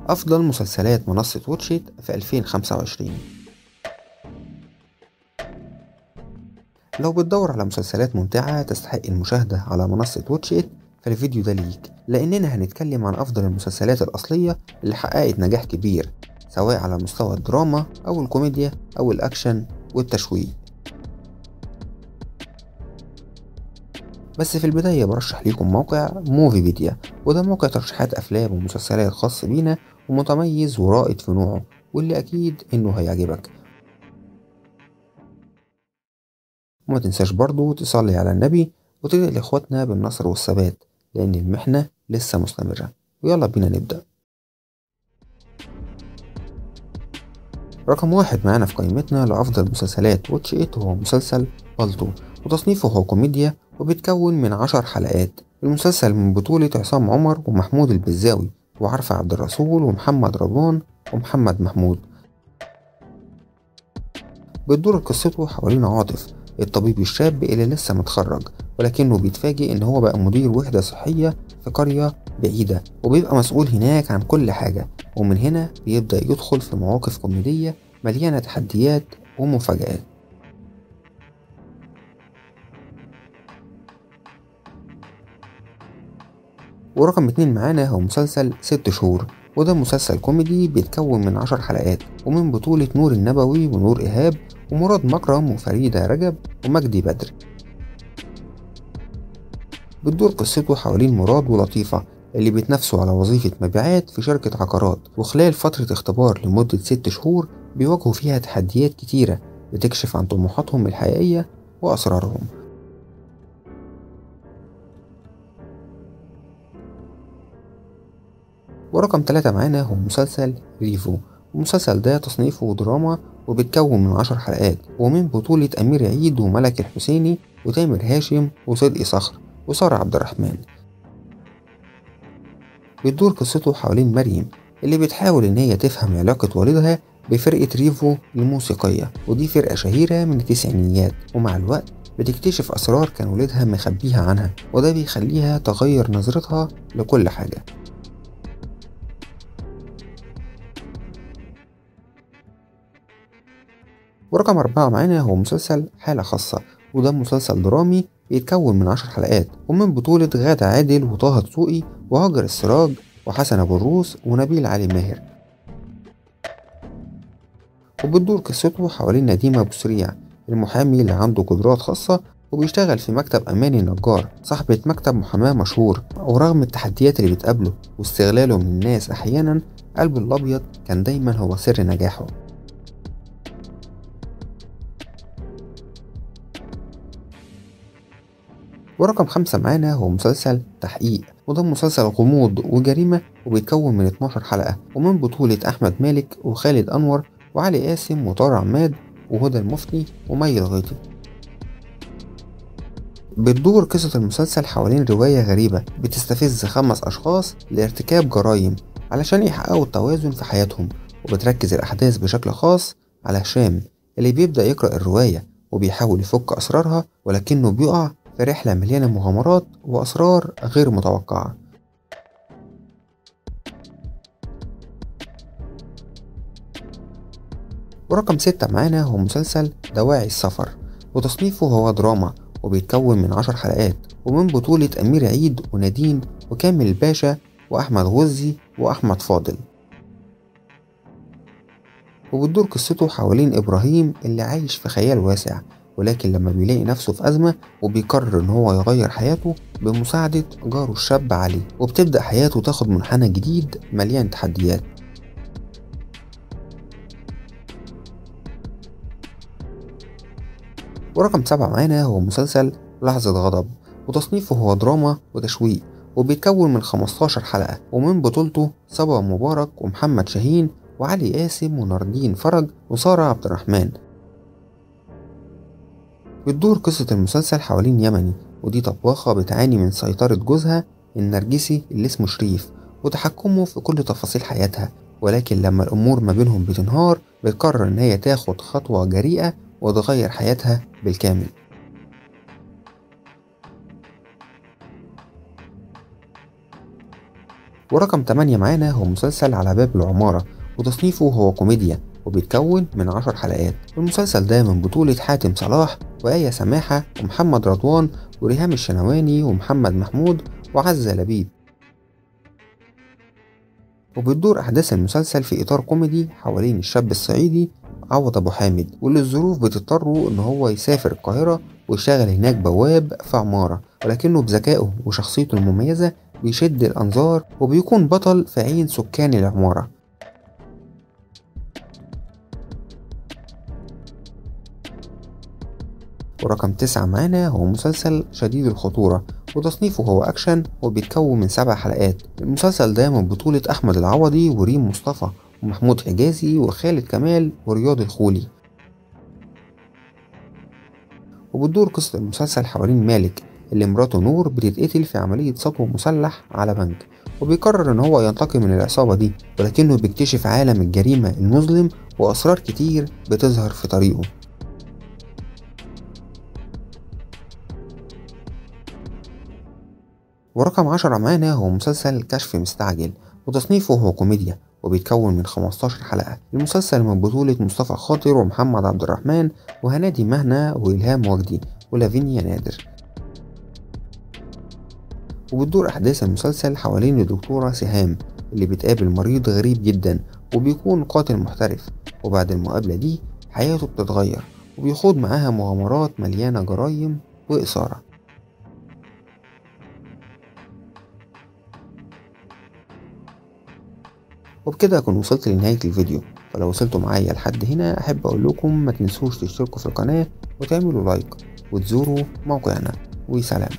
أفضل مسلسلات منصة واتشيت في 2025. لو بتدور على مسلسلات ممتعة تستحق المشاهدة على منصة واتشيت فالفيديو ده ليك، لأننا هنتكلم عن أفضل المسلسلات الأصلية اللي حققت نجاح كبير سواء على مستوى الدراما أو الكوميديا أو الأكشن والتشويق. بس في البداية برشح ليكم موقع موفيبيديا، وده موقع ترشيحات أفلام ومسلسلات خاص بينا ومتميز ورائد في نوعه، واللي أكيد إنه هيعجبك. وما تنساش برضو تصلي على النبي وتدعي لإخواتنا بالنصر والثبات، لأن المحنة لسه مستمرة. ويلا بينا نبدأ. رقم واحد معانا في قائمتنا لأفضل مسلسلات واتش إت هو مسلسل بالطو، وتصنيفه هو كوميديا وبيتكون من 10 حلقات. المسلسل من بطولة عصام عمر ومحمود البزاوي وعرفة عبد الرسول ومحمد رضوان ومحمد محمود. بتدور قصته حوالين عاطف، الطبيب الشاب اللي لسه متخرج ولكنه بيتفاجئ ان هو بقى مدير وحدة صحية في قرية بعيدة، وبيبقى مسؤول هناك عن كل حاجة. ومن هنا بيبدأ يدخل في مواقف كوميدية مليانة تحديات ومفاجآت. ورقم اتنين معانا هو مسلسل 6 شهور، وده مسلسل كوميدي بيتكون من 10 حلقات ومن بطولة نور النبوي ونور إيهاب ومراد مكرم وفريدة رجب ومجدي بدر. بتدور قصته حوالين مراد ولطيفة اللي بيتنافسوا على وظيفة مبيعات في شركة عقارات، وخلال فترة اختبار لمدة 6 شهور بيواجهوا فيها تحديات كتيرة بتكشف عن طموحاتهم الحقيقية وأسرارهم. ورقم 3 معانا هو مسلسل ريفو، المسلسل ده تصنيفه دراما وبيتكون من 10 حلقات ومن بطولة أمير عيد وملك الحسيني وتامر هاشم وصدقي صخر وسارة عبد الرحمن. بتدور قصته حوالين مريم اللي بتحاول إن هي تفهم علاقة والدها بفرقة ريفو الموسيقية، ودي فرقة شهيرة من التسعينيات، ومع الوقت بتكتشف أسرار كان والدها مخبيها عنها، وده بيخليها تغير نظرتها لكل حاجة. ورقم 4 معانا هو مسلسل حالة خاصة، وده مسلسل درامي بيتكون من 10 حلقات ومن بطولة غادة عادل وطه دسوقي وهاجر السراج وحسن أبو الروس ونبيل علي ماهر. وبتدور قصته حوالين نديم أبو سريع، المحامي اللي عنده قدرات خاصة وبيشتغل في مكتب أماني نجار صاحبة مكتب محاماة مشهور. ورغم التحديات اللي بتقابله واستغلاله من الناس أحيانا، قلبه الأبيض كان دايما هو سر نجاحه. ورقم 5 معانا هو مسلسل تحقيق، وده مسلسل غموض وجريمة وبيتكون من 12 حلقة ومن بطولة أحمد مالك وخالد أنور وعلي قاسم وطارق عماد وهدى المفتي ومي الغيطي. بتدور قصة المسلسل حوالين رواية غريبة بتستفز 5 أشخاص لارتكاب جرائم علشان يحققوا التوازن في حياتهم، وبتركز الأحداث بشكل خاص على هشام اللي بيبدأ يقرأ الرواية وبيحاول يفك أسرارها، ولكنه بيقع في رحلة مليانة مغامرات وأسرار غير متوقعة. ورقم 6 معانا هو مسلسل دواعي السفر، وتصنيفه هو دراما وبيتكون من 10 حلقات ومن بطولة أمير عيد ونادين وكامل الباشا وأحمد غزي وأحمد فاضل. وبتدور قصته حوالين إبراهيم اللي عايش في خيال واسع، ولكن لما بيلاقي نفسه في أزمة وبيقرر إن هو يغير حياته بمساعدة جاره الشاب علي، وبتبدأ حياته تاخد منحنى جديد مليان تحديات. ورقم 7 معانا هو مسلسل لحظة غضب، وتصنيفه هو دراما وتشويق وبيتكون من 15 حلقة ومن بطولته صبا مبارك ومحمد شاهين وعلي قاسم وناردين فرج وسارة عبد الرحمن. بتدور قصة المسلسل حوالين يمني، ودي طباخة بتعاني من سيطرة جوزها النرجسي اللي اسمه شريف وتحكمه في كل تفاصيل حياتها، ولكن لما الأمور ما بينهم بتنهار بتقرر إن هي تاخد خطوة جريئة وتغير حياتها بالكامل. ورقم 8 معانا هو مسلسل على باب العمارة، وتصنيفه هو كوميديا وبيتكون من 10 حلقات. المسلسل ده من بطولة حاتم صلاح وآية سماحة ومحمد رضوان وريهام الشنواني ومحمد محمود وعزة لبيب. وبتدور أحداث المسلسل في إطار كوميدي حوالين الشاب الصعيدي عوض أبو حامد، واللي الظروف بتضطره إن هو يسافر القاهرة ويشتغل هناك بواب في عمارة، ولكنه بذكائه وشخصيته المميزة بيشد الأنظار وبيكون بطل في عين سكان العمارة. ورقم 9 معانا هو مسلسل شديد الخطورة، وتصنيفه هو أكشن وبيتكون من 7 حلقات. المسلسل ده من بطولة أحمد العوضي وريم مصطفى ومحمود حجازي وخالد كمال ورياض الخولي. وبتدور قصة المسلسل حوالين مالك اللي مراته نور بتتقتل في عملية سطو مسلح على بنك، وبيقرر إن هو ينتقم من العصابة دي، ولكنه بيكتشف عالم الجريمة المظلم وأسرار كتير بتظهر في طريقه. ورقم 10 معانا هو مسلسل كشف مستعجل، وتصنيفه هو كوميديا وبيتكون من 15 حلقة. المسلسل من بطولة مصطفى خاطر ومحمد عبد الرحمن وهنادي مهنا وإلهام وجدي ولافينيا نادر. وبتدور أحداث المسلسل حوالين الدكتورة سهام اللي بتقابل مريض غريب جدا وبيكون قاتل محترف، وبعد المقابلة دي حياته بتتغير وبيخوض معاها مغامرات مليانة جرايم وإثارة. وبكده أكون وصلت لنهاية الفيديو، فلو وصلتوا معايا لحد هنا أحب أقول لكم ما تنسوش تشتركوا في القناة وتعملوا لايك وتزوروا موقعنا، وسلام.